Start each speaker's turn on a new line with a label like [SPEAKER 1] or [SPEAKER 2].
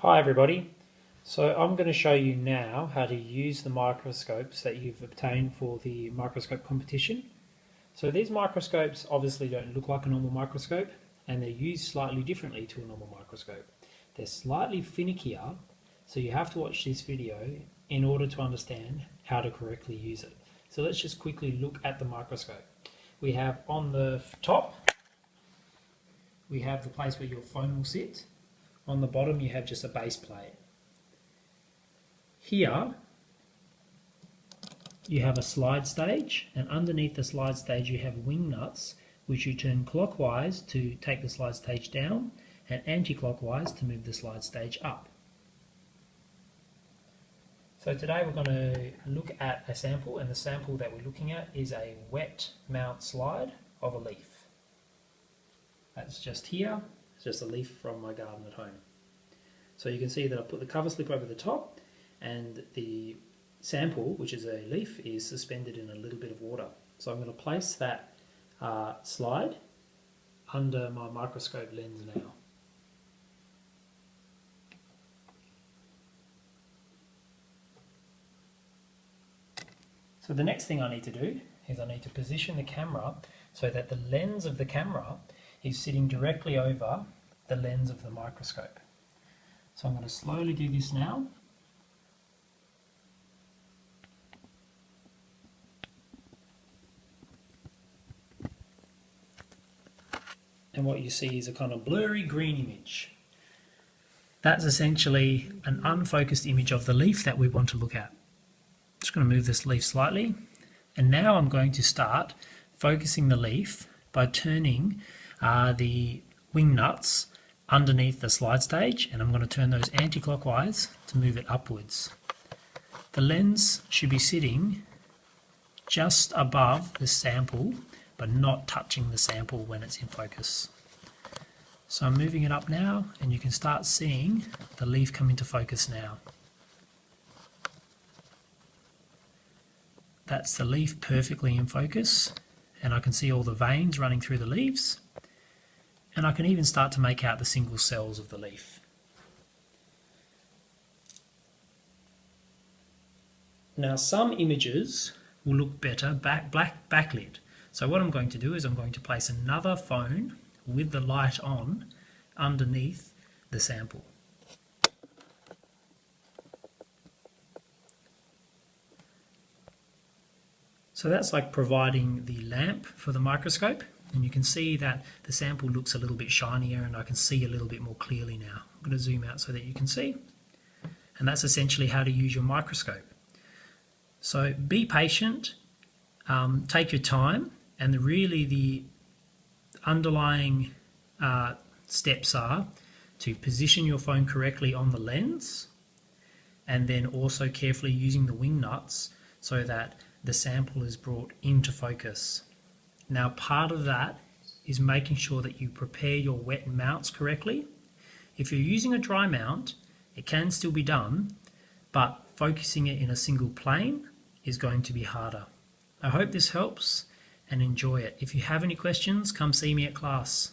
[SPEAKER 1] Hi everybody, so I'm going to show you now how to use the microscopes that you've obtained for the microscope competition. So these microscopes obviously don't look like a normal microscope and they're used slightly differently to a normal microscope. They're slightly finickier, so you have to watch this video in order to understand how to correctly use it. So let's just quickly look at the microscope. We have on the top, we have the place where your phone will sit. On the bottom you have just a base plate. Here you have a slide stage, and underneath the slide stage you have wing nuts which you turn clockwise to take the slide stage down and anti-clockwise to move the slide stage up. So today we're going to look at a sample, and the sample that we're looking at is a wet mount slide of a leaf. That's just here. It's just a leaf from my garden at home. So you can see that I put the cover slip over the top and the sample, which is a leaf, is suspended in a little bit of water. So I'm going to place that slide under my microscope lens now. So the next thing I need to do is I need to position the camera so that the lens of the camera is sitting directly over the lens of the microscope. So I'm going to slowly do this now. And what you see is a kind of blurry green image. That's essentially an unfocused image of the leaf that we want to look at. Just going to move this leaf slightly, and now I'm going to start focusing the leaf by turning the wing nuts underneath the slide stage, and I'm going to turn those anti-clockwise to move it upwards. The lens should be sitting just above the sample but not touching the sample when it's in focus. So I'm moving it up now, and you can start seeing the leaf come into focus now. That's the leaf perfectly in focus, and I can see all the veins running through the leaves. And I can even start to make out the single cells of the leaf. Now some images will look better backlit. So what I'm going to do is I'm going to place another phone with the light on underneath the sample. So that's like providing the lamp for the microscope. And you can see that the sample looks a little bit shinier, and I can see a little bit more clearly now. I'm going to zoom out so that you can see. And that's essentially how to use your microscope. So be patient, take your time, and really the underlying steps are to position your phone correctly on the lens, and then also carefully using the wing nuts so that the sample is brought into focus. Now part of that is making sure that you prepare your wet mounts correctly. If you're using a dry mount, it can still be done, but focusing it in a single plane is going to be harder. I hope this helps, and enjoy it. If you have any questions, come see me at class.